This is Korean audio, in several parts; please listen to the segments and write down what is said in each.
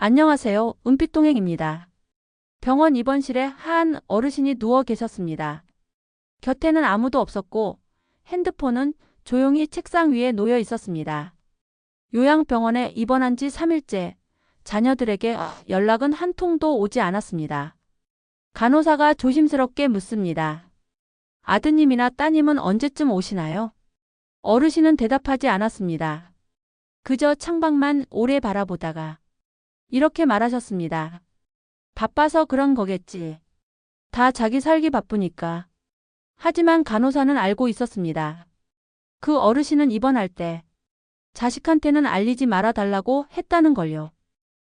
안녕하세요. 은빛동행입니다. 병원 입원실에 한 어르신이 누워 계셨습니다. 곁에는 아무도 없었고 핸드폰은 조용히 책상 위에 놓여 있었습니다. 요양병원에 입원한 지 3일째, 자녀들에게 연락은 한 통도 오지 않았습니다. 간호사가 조심스럽게 묻습니다. 아드님이나 따님은 언제쯤 오시나요? 어르신은 대답하지 않았습니다. 그저 창밖만 오래 바라보다가 이렇게 말하셨습니다. 바빠서 그런 거겠지. 다 자기 살기 바쁘니까. 하지만 간호사는 알고 있었습니다. 그 어르신은 입원할 때 자식한테는 알리지 말아달라고 했다는 걸요.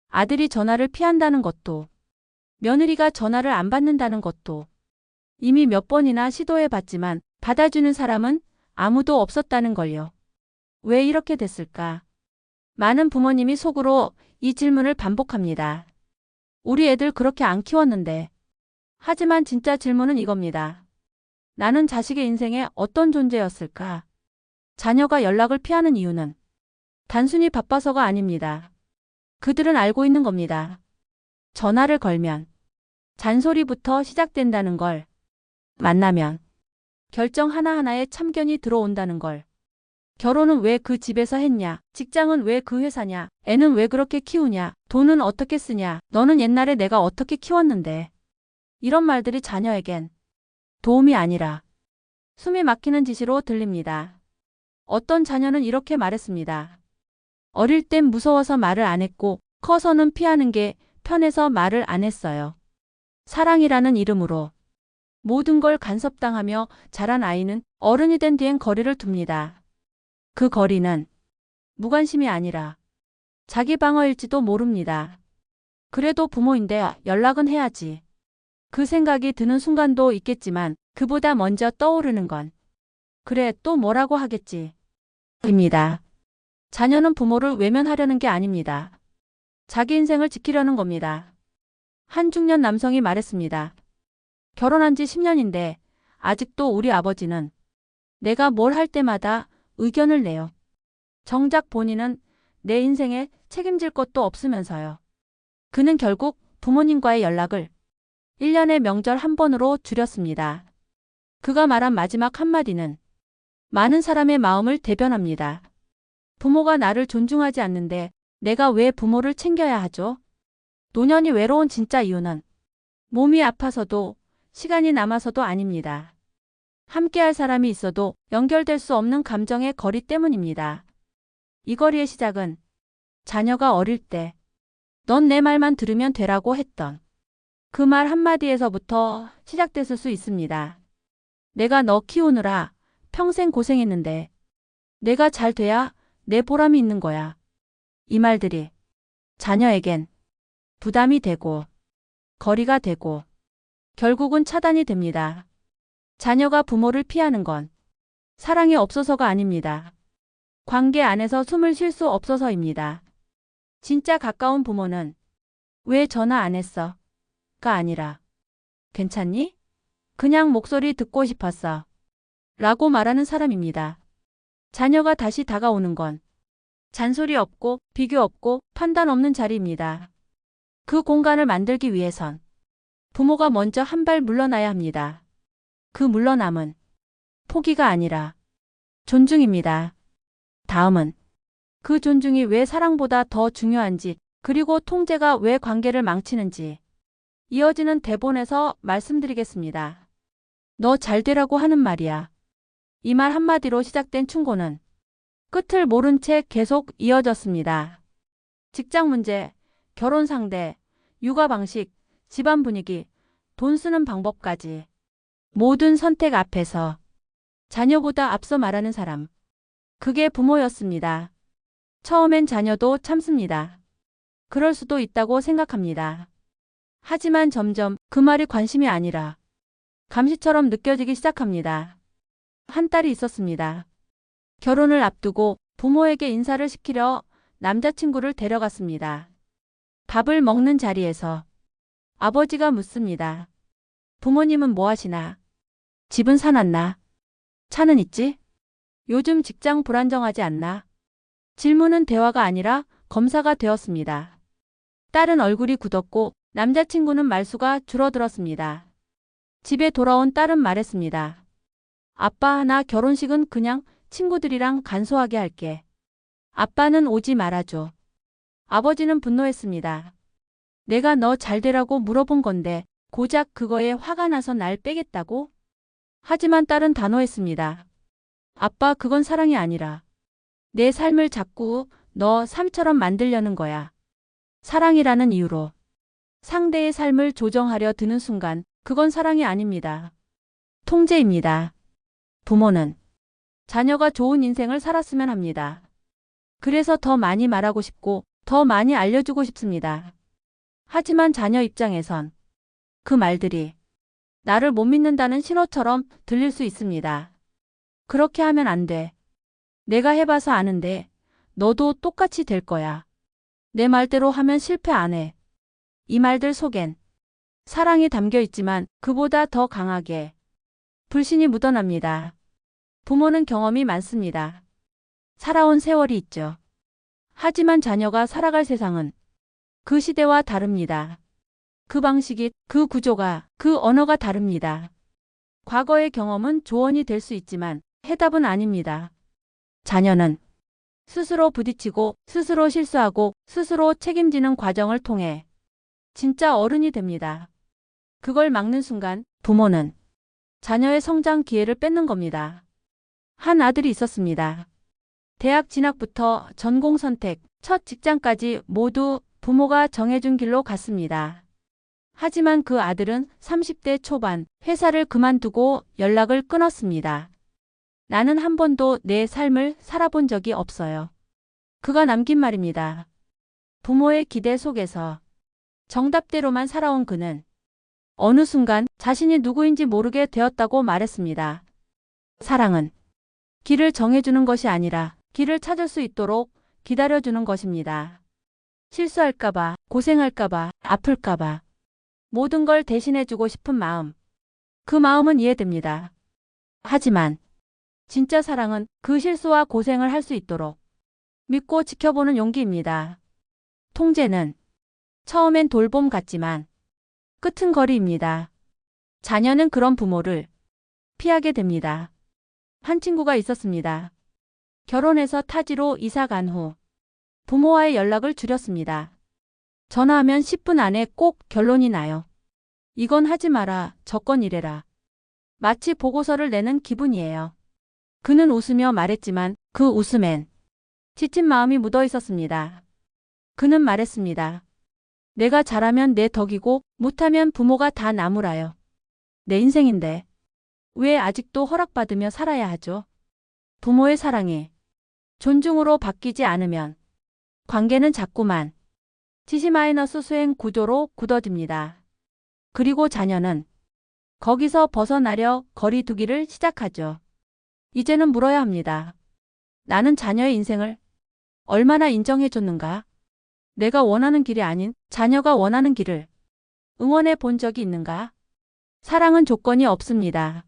아들이 전화를 피한다는 것도, 며느리가 전화를 안 받는다는 것도, 이미 몇 번이나 시도해봤지만 받아주는 사람은 아무도 없었다는 걸요. 왜 이렇게 됐을까? 많은 부모님이 속으로 이 질문을 반복합니다. 우리 애들 그렇게 안 키웠는데. 하지만 진짜 질문은 이겁니다. 나는 자식의 인생에 어떤 존재였을까? 자녀가 연락을 피하는 이유는 단순히 바빠서가 아닙니다. 그들은 알고 있는 겁니다. 전화를 걸면 잔소리부터 시작된다는 걸, 만나면 결정 하나하나에 참견이 들어온다는 걸, 결혼은 왜 그 집에서 했냐? 직장은 왜 그 회사냐? 애는 왜 그렇게 키우냐? 돈은 어떻게 쓰냐? 너는 옛날에 내가 어떻게 키웠는데? 이런 말들이 자녀에겐 도움이 아니라 숨이 막히는 지시로 들립니다. 어떤 자녀는 이렇게 말했습니다. 어릴 땐 무서워서 말을 안 했고 커서는 피하는 게 편해서 말을 안 했어요. 사랑이라는 이름으로 모든 걸 간섭당하며 자란 아이는 어른이 된 뒤엔 거리를 둡니다. 그 거리는 무관심이 아니라 자기 방어일지도 모릅니다. 그래도 부모인데 연락은 해야지. 그 생각이 드는 순간도 있겠지만 그보다 먼저 떠오르는 건 그래 또 뭐라고 하겠지. 입니다. 자녀는 부모를 외면하려는 게 아닙니다. 자기 인생을 지키려는 겁니다. 한 중년 남성이 말했습니다. 결혼한 지 10년인데 아직도 우리 아버지는 내가 뭘 할 때마다 의견을 내요. 정작 본인은 내 인생에 책임질 것도 없으면서요. 그는 결국 부모님과의 연락을 1년에 명절 한 번으로 줄였습니다. 그가 말한 마지막 한마디는 많은 사람의 마음을 대변합니다. 부모가 나를 존중하지 않는데 내가 왜 부모를 챙겨야 하죠? 노년이 외로운 진짜 이유는 몸이 아파서도 시간이 남아서도 아닙니다. 함께할 사람이 있어도 연결될 수 없는 감정의 거리 때문입니다. 이 거리의 시작은 자녀가 어릴 때 넌 내 말만 들으면 되라고 했던 그 말 한마디에서부터 시작됐을 수 있습니다. 내가 너 키우느라 평생 고생했는데 내가 잘 돼야 내 보람이 있는 거야. 이 말들이 자녀에겐 부담이 되고 거리가 되고 결국은 차단이 됩니다. 자녀가 부모를 피하는 건 사랑이 없어서가 아닙니다. 관계 안에서 숨을 쉴 수 없어서입니다. 진짜 가까운 부모는 왜 전화 안 했어? 가 아니라 괜찮니? 그냥 목소리 듣고 싶었어. 라고 말하는 사람입니다. 자녀가 다시 다가오는 건 잔소리 없고 비교 없고 판단 없는 자리입니다. 그 공간을 만들기 위해선 부모가 먼저 한 발 물러나야 합니다. 그 물러남은 포기가 아니라 존중입니다. 다음은 그 존중이 왜 사랑보다 더 중요한지, 그리고 통제가 왜 관계를 망치는지 이어지는 대본에서 말씀드리겠습니다. 너 잘 되라고 하는 말이야. 이 말 한마디로 시작된 충고는 끝을 모른 채 계속 이어졌습니다. 직장 문제, 결혼 상대, 육아 방식, 집안 분위기, 돈 쓰는 방법까지 모든 선택 앞에서 자녀보다 앞서 말하는 사람. 그게 부모였습니다. 처음엔 자녀도 참습니다. 그럴 수도 있다고 생각합니다. 하지만 점점 그 말이 관심이 아니라 감시처럼 느껴지기 시작합니다. 한 딸이 있었습니다. 결혼을 앞두고 부모에게 인사를 시키려 남자친구를 데려갔습니다. 밥을 먹는 자리에서 아버지가 묻습니다. 부모님은 뭐 하시나? 집은 사놨나? 차는 있지? 요즘 직장 불안정하지 않나? 질문은 대화가 아니라 검사가 되었습니다. 딸은 얼굴이 굳었고 남자친구는 말수가 줄어들었습니다. 집에 돌아온 딸은 말했습니다. 아빠, 나 결혼식은 그냥 친구들이랑 간소하게 할게. 아빠는 오지 말아줘. 아버지는 분노했습니다. 내가 너 잘 되라고 물어본 건데 고작 그거에 화가 나서 날 빼겠다고? 하지만 딸은 단호했습니다. 아빠, 그건 사랑이 아니라 내 삶을 자꾸 너 삶처럼 만들려는 거야. 사랑이라는 이유로 상대의 삶을 조정하려 드는 순간 그건 사랑이 아닙니다. 통제입니다. 부모는 자녀가 좋은 인생을 살았으면 합니다. 그래서 더 많이 말하고 싶고 더 많이 알려주고 싶습니다. 하지만 자녀 입장에선 그 말들이 나를 못 믿는다는 신호처럼 들릴 수 있습니다. 그렇게 하면 안 돼. 내가 해봐서 아는데 너도 똑같이 될 거야. 내 말대로 하면 실패 안 해. 이 말들 속엔 사랑이 담겨 있지만 그보다 더 강하게 불신이 묻어납니다. 부모는 경험이 많습니다. 살아온 세월이 있죠. 하지만 자녀가 살아갈 세상은 그 시대와 다릅니다. 그 방식이, 그 구조가, 그 언어가 다릅니다. 과거의 경험은 조언이 될 수 있지만 해답은 아닙니다. 자녀는 스스로 부딪히고 스스로 실수하고 스스로 책임지는 과정을 통해 진짜 어른이 됩니다. 그걸 막는 순간 부모는 자녀의 성장 기회를 뺏는 겁니다. 한 아들이 있었습니다. 대학 진학부터 전공 선택, 첫 직장까지 모두 부모가 정해준 길로 갔습니다. 하지만 그 아들은 30대 초반 회사를 그만두고 연락을 끊었습니다. 나는 한 번도 내 삶을 살아본 적이 없어요. 그가 남긴 말입니다. 부모의 기대 속에서 정답대로만 살아온 그는 어느 순간 자신이 누구인지 모르게 되었다고 말했습니다. 사랑은 길을 정해주는 것이 아니라 길을 찾을 수 있도록 기다려주는 것입니다. 실수할까봐, 고생할까봐, 아플까봐 모든 걸 대신해주고 싶은 마음. 그 마음은 이해됩니다. 하지만 진짜 사랑은 그 실수와 고생을 할 수 있도록 믿고 지켜보는 용기입니다. 통제는 처음엔 돌봄 같지만 끝은 거리입니다. 자녀는 그런 부모를 피하게 됩니다. 한 친구가 있었습니다. 결혼해서 타지로 이사 간 후 부모와의 연락을 줄였습니다. 전화하면 10분 안에 꼭 결론이 나요. 이건 하지 마라, 저건 이래라. 마치 보고서를 내는 기분이에요. 그는 웃으며 말했지만 그 웃음엔 지친 마음이 묻어 있었습니다. 그는 말했습니다. 내가 잘하면 내 덕이고 못하면 부모가 다 나무라요. 내 인생인데 왜 아직도 허락받으며 살아야 하죠? 부모의 사랑이 존중으로 바뀌지 않으면 관계는 자꾸만 지시- 수행 구조로 굳어집니다. 그리고 자녀는 거기서 벗어나려 거리 두기를 시작하죠. 이제는 물어야 합니다. 나는 자녀의 인생을 얼마나 인정해줬는가? 내가 원하는 길이 아닌 자녀가 원하는 길을 응원해 본 적이 있는가? 사랑은 조건이 없습니다.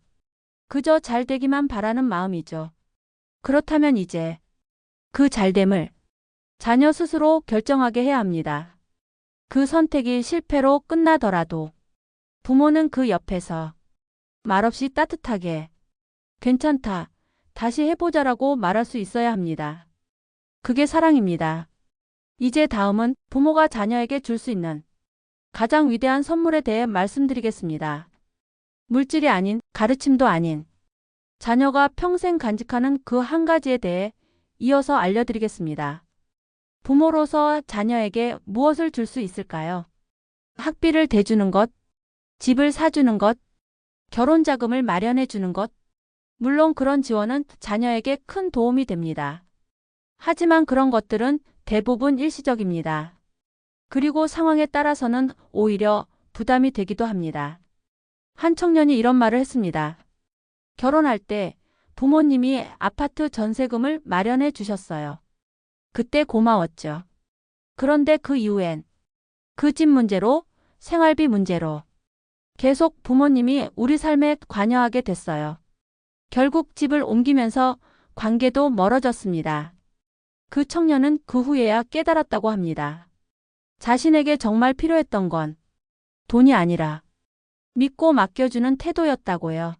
그저 잘 되기만 바라는 마음이죠. 그렇다면 이제 그 잘됨을 자녀 스스로 결정하게 해야 합니다. 그 선택이 실패로 끝나더라도 부모는 그 옆에서 말없이 따뜻하게 괜찮다, 다시 해보자라고 말할 수 있어야 합니다. 그게 사랑입니다. 이제 다음은 부모가 자녀에게 줄 수 있는 가장 위대한 선물에 대해 말씀드리겠습니다. 물질이 아닌, 가르침도 아닌, 자녀가 평생 간직하는 그 한 가지에 대해 이어서 알려드리겠습니다. 부모로서 자녀에게 무엇을 줄 수 있을까요? 학비를 대주는 것, 집을 사주는 것, 결혼 자금을 마련해 주는 것. 물론 그런 지원은 자녀에게 큰 도움이 됩니다. 하지만 그런 것들은 대부분 일시적입니다. 그리고 상황에 따라서는 오히려 부담이 되기도 합니다. 한 청년이 이런 말을 했습니다. 결혼할 때 부모님이 아파트 전세금을 마련해 주셨어요. 그때 고마웠죠. 그런데 그 이후엔 그 집 문제로, 생활비 문제로 계속 부모님이 우리 삶에 관여하게 됐어요. 결국 집을 옮기면서 관계도 멀어졌습니다. 그 청년은 그 후에야 깨달았다고 합니다. 자신에게 정말 필요했던 건 돈이 아니라 믿고 맡겨주는 태도였다고요.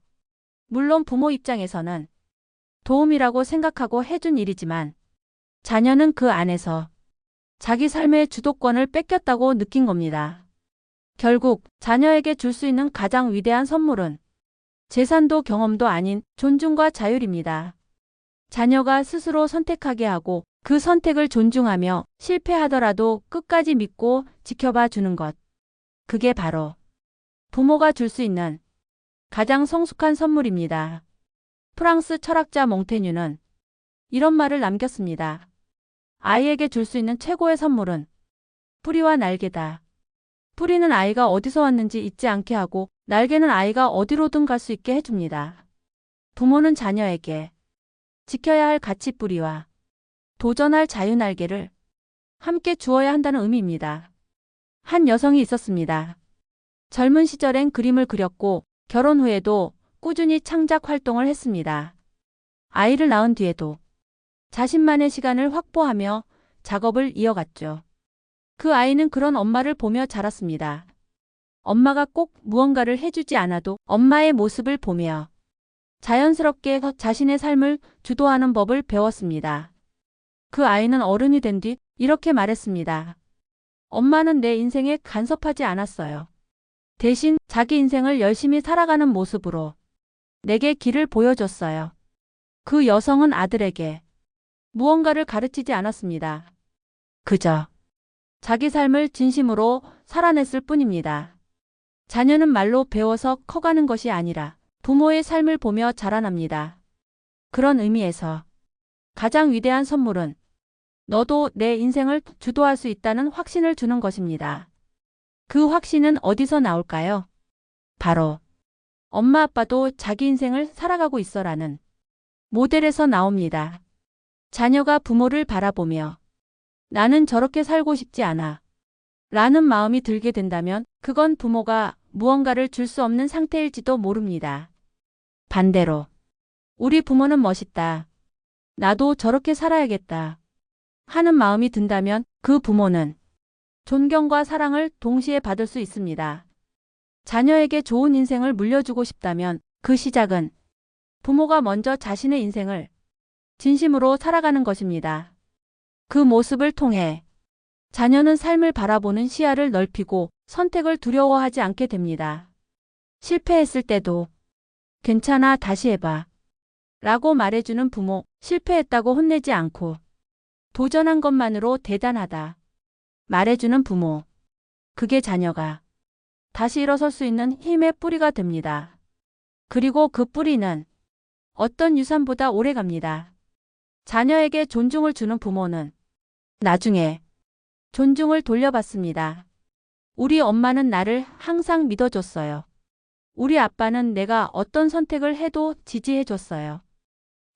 물론 부모 입장에서는 도움이라고 생각하고 해준 일이지만 자녀는 그 안에서 자기 삶의 주도권을 뺏겼다고 느낀 겁니다. 결국 자녀에게 줄 수 있는 가장 위대한 선물은 재산도 경험도 아닌 존중과 자율입니다. 자녀가 스스로 선택하게 하고 그 선택을 존중하며 실패하더라도 끝까지 믿고 지켜봐 주는 것. 그게 바로 부모가 줄 수 있는 가장 성숙한 선물입니다. 프랑스 철학자 몽테뉴는 이런 말을 남겼습니다. 아이에게 줄 수 있는 최고의 선물은 뿌리와 날개다. 뿌리는 아이가 어디서 왔는지 잊지 않게 하고 날개는 아이가 어디로든 갈 수 있게 해줍니다. 부모는 자녀에게 지켜야 할 가치 뿌리와 도전할 자유 날개를 함께 주어야 한다는 의미입니다. 한 여성이 있었습니다. 젊은 시절엔 그림을 그렸고 결혼 후에도 꾸준히 창작 활동을 했습니다. 아이를 낳은 뒤에도 자신만의 시간을 확보하며 작업을 이어갔죠. 그 아이는 그런 엄마를 보며 자랐습니다. 엄마가 꼭 무언가를 해주지 않아도 엄마의 모습을 보며 자연스럽게 자신의 삶을 주도하는 법을 배웠습니다. 그 아이는 어른이 된 뒤 이렇게 말했습니다. 엄마는 내 인생에 간섭하지 않았어요. 대신 자기 인생을 열심히 살아가는 모습으로 내게 길을 보여줬어요. 그 여성은 아들에게 무언가를 가르치지 않았습니다. 그저 자기 삶을 진심으로 살아냈을 뿐입니다. 자녀는 말로 배워서 커가는 것이 아니라 부모의 삶을 보며 자라납니다. 그런 의미에서 가장 위대한 선물은 너도 내 인생을 주도할 수 있다는 확신을 주는 것입니다. 그 확신은 어디서 나올까요? 바로 엄마 아빠도 자기 인생을 살아가고 있어라는 모델에서 나옵니다. 자녀가 부모를 바라보며 나는 저렇게 살고 싶지 않아 라는 마음이 들게 된다면 그건 부모가 무언가를 줄 수 없는 상태일지도 모릅니다. 반대로 우리 부모는 멋있다. 나도 저렇게 살아야겠다. 하는 마음이 든다면 그 부모는 존경과 사랑을 동시에 받을 수 있습니다. 자녀에게 좋은 인생을 물려주고 싶다면 그 시작은 부모가 먼저 자신의 인생을 진심으로 살아가는 것입니다. 그 모습을 통해 자녀는 삶을 바라보는 시야를 넓히고 선택을 두려워하지 않게 됩니다. 실패했을 때도 괜찮아, 다시 해봐 라고 말해주는 부모, 실패했다고 혼내지 않고 도전한 것만으로 대단하다 말해주는 부모, 그게 자녀가 다시 일어설 수 있는 힘의 뿌리가 됩니다. 그리고 그 뿌리는 어떤 유산보다 오래 갑니다. 자녀에게 존중을 주는 부모는 나중에 존중을 돌려받습니다. 우리 엄마는 나를 항상 믿어줬어요. 우리 아빠는 내가 어떤 선택을 해도 지지해줬어요.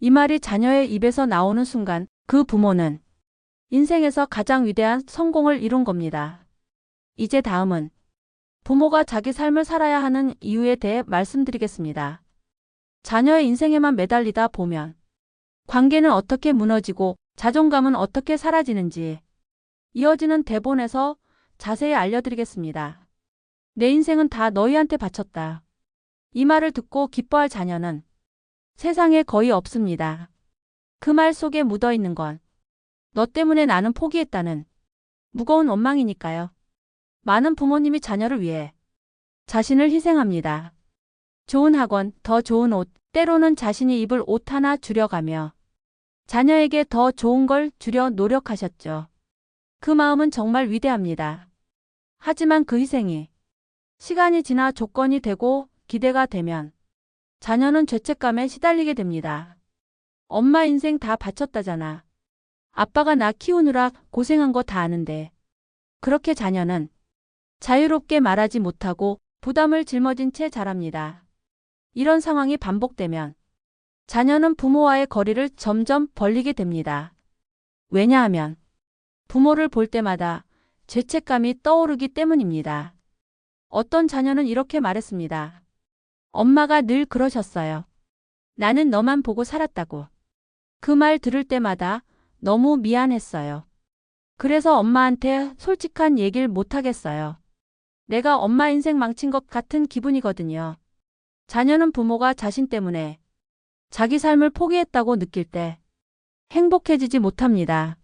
이 말이 자녀의 입에서 나오는 순간 그 부모는 인생에서 가장 위대한 성공을 이룬 겁니다. 이제 다음은 부모가 자기 삶을 살아야 하는 이유에 대해 말씀드리겠습니다. 자녀의 인생에만 매달리다 보면 관계는 어떻게 무너지고 자존감은 어떻게 사라지는지 이어지는 대본에서 자세히 알려드리겠습니다. 내 인생은 다 너희한테 바쳤다. 이 말을 듣고 기뻐할 자녀는 세상에 거의 없습니다. 그 말 속에 묻어있는 건 너 때문에 나는 포기했다는 무거운 원망이니까요. 많은 부모님이 자녀를 위해 자신을 희생합니다. 좋은 학원, 더 좋은 옷, 때로는 자신이 입을 옷 하나 줄여가며 자녀에게 더 좋은 걸 주려 노력하셨죠. 그 마음은 정말 위대합니다. 하지만 그 희생이 시간이 지나 조건이 되고 기대가 되면 자녀는 죄책감에 시달리게 됩니다. 엄마 인생 다 바쳤다잖아. 아빠가 나 키우느라 고생한 거 다 아는데. 그렇게 자녀는 자유롭게 말하지 못하고 부담을 짊어진 채 자랍니다. 이런 상황이 반복되면 자녀는 부모와의 거리를 점점 벌리게 됩니다. 왜냐하면 부모를 볼 때마다 죄책감이 떠오르기 때문입니다. 어떤 자녀는 이렇게 말했습니다. 엄마가 늘 그러셨어요. 나는 너만 보고 살았다고. 그 말 들을 때마다 너무 미안했어요. 그래서 엄마한테 솔직한 얘기를 못 하겠어요. 내가 엄마 인생 망친 것 같은 기분이거든요. 자녀는 부모가 자신 때문에 자기 삶을 포기했다고 느낄 때 행복해지지 못합니다.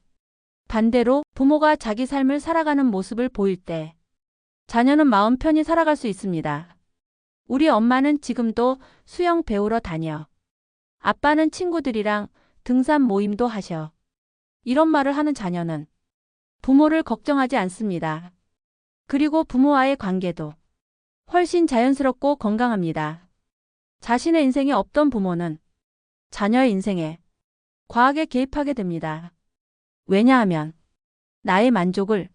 반대로 부모가 자기 삶을 살아가는 모습을 보일 때 자녀는 마음 편히 살아갈 수 있습니다. 우리 엄마는 지금도 수영 배우러 다녀. 아빠는 친구들이랑 등산 모임도 하셔. 이런 말을 하는 자녀는 부모를 걱정하지 않습니다. 그리고 부모와의 관계도 훨씬 자연스럽고 건강합니다. 자신의 인생에 없던 부모는 자녀의 인생에 과하게 개입하게 됩니다. 왜냐하면 나의 만족을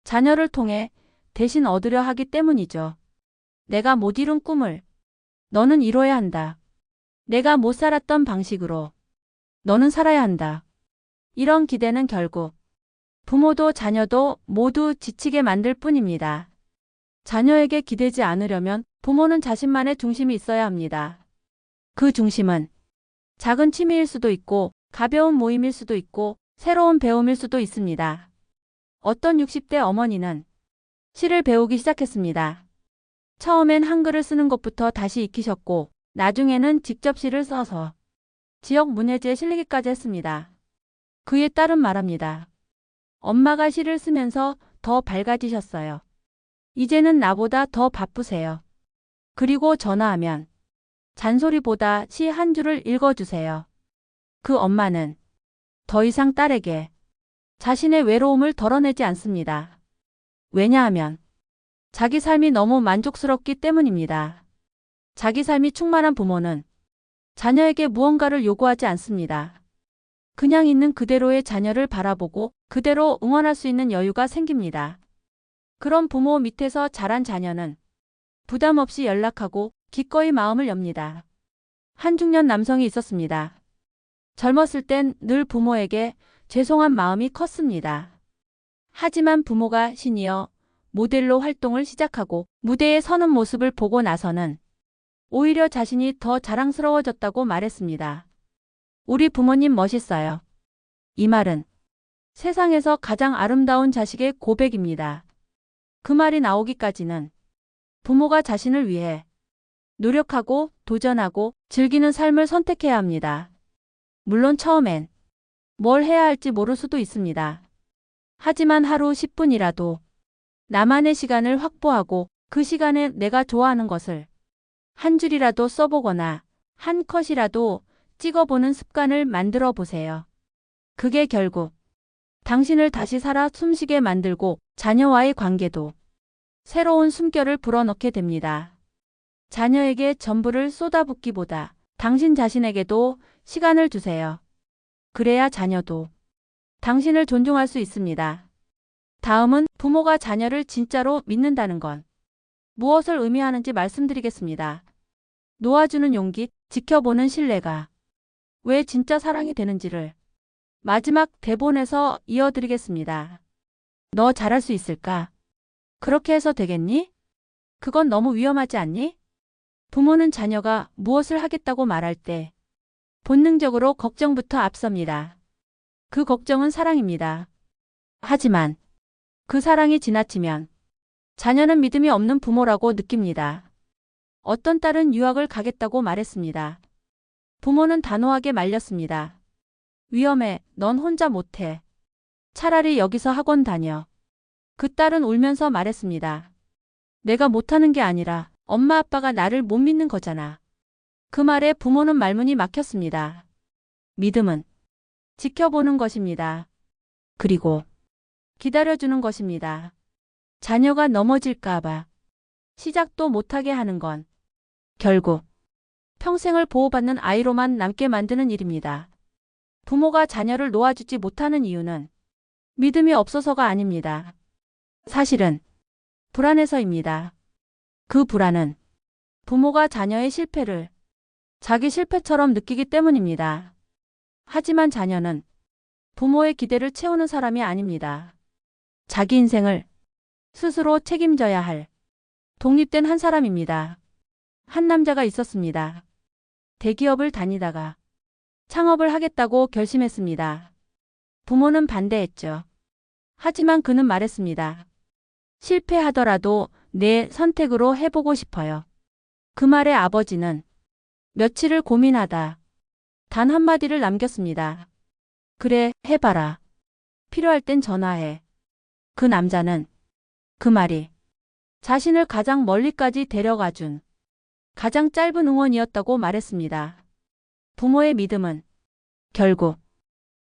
자녀를 통해 대신 얻으려 하기 때문이죠. 내가 못 이룬 꿈을 너는 이뤄야 한다. 내가 못 살았던 방식으로 너는 살아야 한다. 이런 기대는 결국 부모도 자녀도 모두 지치게 만들 뿐입니다. 자녀에게 기대지 않으려면 부모는 자신만의 중심이 있어야 합니다. 그 중심은 작은 취미일 수도 있고 가벼운 모임일 수도 있고 새로운 배움일 수도 있습니다. 어떤 60대 어머니는 시를 배우기 시작했습니다. 처음엔 한글을 쓰는 것부터 다시 익히셨고 나중에는 직접 시를 써서 지역 문예지에 실리기까지 했습니다. 그에 따른 말합니다. 엄마가 시를 쓰면서 더 밝아지셨어요. 이제는 나보다 더 바쁘세요. 그리고 전화하면 잔소리보다 시 한 줄을 읽어주세요. 그 엄마는 더 이상 딸에게 자신의 외로움을 덜어내지 않습니다. 왜냐하면 자기 삶이 너무 만족스럽기 때문입니다. 자기 삶이 충만한 부모는 자녀에게 무언가를 요구하지 않습니다. 그냥 있는 그대로의 자녀를 바라보고 그대로 응원할 수 있는 여유가 생깁니다. 그런 부모 밑에서 자란 자녀는 부담 없이 연락하고 기꺼이 마음을 엽니다. 한 중년 남성이 있었습니다. 젊었을 땐 늘 부모에게 죄송한 마음이 컸습니다. 하지만 부모가 시니어 모델로 활동을 시작하고 무대에 서는 모습을 보고 나서는 오히려 자신이 더 자랑스러워졌다고 말했습니다. 우리 부모님 멋있어요. 이 말은 세상에서 가장 아름다운 자식의 고백입니다. 그 말이 나오기까지는 부모가 자신을 위해 노력하고 도전하고 즐기는 삶을 선택해야 합니다. 물론 처음엔 뭘 해야 할지 모를 수도 있습니다. 하지만 하루 10분이라도 나만의 시간을 확보하고 그 시간에 내가 좋아하는 것을 한 줄이라도 써보거나 한 컷이라도 찍어보는 습관을 만들어 보세요. 그게 결국 당신을 다시 살아 숨쉬게 만들고 자녀와의 관계도 새로운 숨결을 불어넣게 됩니다. 자녀에게 전부를 쏟아붓기보다 당신 자신에게도 시간을 주세요. 그래야 자녀도 당신을 존중할 수 있습니다. 다음은 부모가 자녀를 진짜로 믿는다는 건 무엇을 의미하는지 말씀드리겠습니다. 놓아주는 용기, 지켜보는 신뢰가 왜 진짜 사랑이 되는지를 마지막 대본에서 이어드리겠습니다. 너 잘할 수 있을까? 그렇게 해서 되겠니? 그건 너무 위험하지 않니? 부모는 자녀가 무엇을 하겠다고 말할 때 본능적으로 걱정부터 앞섭니다. 그 걱정은 사랑입니다. 하지만 그 사랑이 지나치면 자녀는 믿음이 없는 부모라고 느낍니다. 어떤 딸은 유학을 가겠다고 말했습니다. 부모는 단호하게 말렸습니다. 위험해, 넌 혼자 못해. 차라리 여기서 학원 다녀. 그 딸은 울면서 말했습니다. 내가 못하는 게 아니라 엄마 아빠가 나를 못 믿는 거잖아. 그 말에 부모는 말문이 막혔습니다. 믿음은 지켜보는 것입니다. 그리고 기다려주는 것입니다. 자녀가 넘어질까봐 시작도 못하게 하는 건 결국 평생을 보호받는 아이로만 남게 만드는 일입니다. 부모가 자녀를 놓아주지 못하는 이유는 믿음이 없어서가 아닙니다. 사실은 불안해서입니다. 그 불안은 부모가 자녀의 실패를 자기 실패처럼 느끼기 때문입니다. 하지만 자녀는 부모의 기대를 채우는 사람이 아닙니다. 자기 인생을 스스로 책임져야 할 독립된 한 사람입니다. 한 남자가 있었습니다. 대기업을 다니다가 창업을 하겠다고 결심했습니다. 부모는 반대했죠. 하지만 그는 말했습니다. 실패하더라도 내 선택으로 해보고 싶어요. 그 말에 아버지는 며칠을 고민하다 단 한마디를 남겼습니다. 그래, 해봐라. 필요할 땐 전화해. 그 남자는 그 말이 자신을 가장 멀리까지 데려가준 가장 짧은 응원이었다고 말했습니다. 부모의 믿음은 결국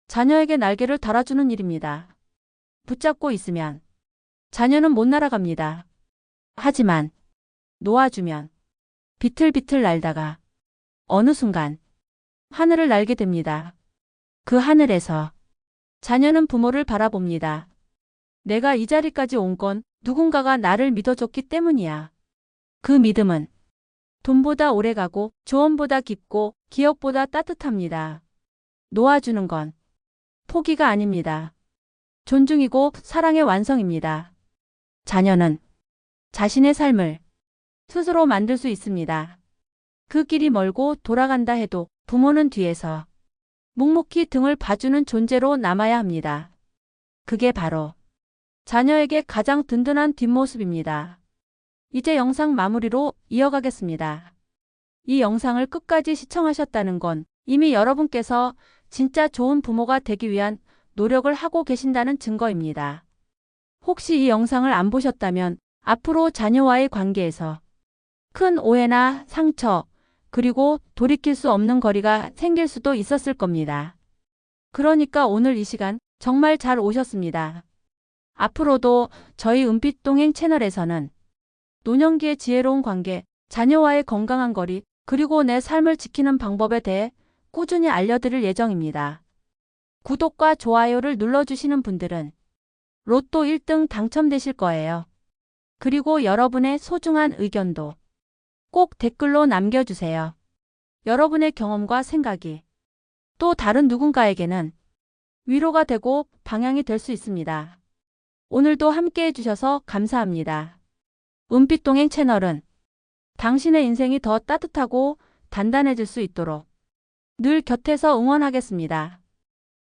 자녀에게 날개를 달아주는 일입니다. 붙잡고 있으면 자녀는 못 날아갑니다. 하지만 놓아주면 비틀비틀 날다가 어느 순간 하늘을 날게 됩니다. 그 하늘에서 자녀는 부모를 바라봅니다. 내가 이 자리까지 온 건 누군가가 나를 믿어줬기 때문이야. 그 믿음은 돈보다 오래가고 조언보다 깊고 기억보다 따뜻합니다. 놓아주는 건 포기가 아닙니다. 존중이고 사랑의 완성입니다. 자녀는 자신의 삶을 스스로 만들 수 있습니다. 그 길이 멀고 돌아간다 해도 부모는 뒤에서 묵묵히 등을 봐주는 존재로 남아야 합니다. 그게 바로 자녀에게 가장 든든한 뒷모습입니다. 이제 영상 마무리로 이어가겠습니다. 이 영상을 끝까지 시청하셨다는 건 이미 여러분께서 진짜 좋은 부모가 되기 위한 노력을 하고 계신다는 증거입니다. 혹시 이 영상을 안 보셨다면 앞으로 자녀와의 관계에서 큰 오해나 상처, 그리고 돌이킬 수 없는 거리가 생길 수도 있었을 겁니다. 그러니까 오늘 이 시간 정말 잘 오셨습니다. 앞으로도 저희 은빛동행 채널에서는 노년기의 지혜로운 관계, 자녀와의 건강한 거리, 그리고 내 삶을 지키는 방법에 대해 꾸준히 알려드릴 예정입니다. 구독과 좋아요를 눌러주시는 분들은 로또 1등 당첨되실 거예요. 그리고 여러분의 소중한 의견도 꼭 댓글로 남겨주세요. 여러분의 경험과 생각이 또 다른 누군가에게는 위로가 되고 방향이 될 수 있습니다. 오늘도 함께 해주셔서 감사합니다. 은빛동행 채널은 당신의 인생이 더 따뜻하고 단단해질 수 있도록 늘 곁에서 응원하겠습니다.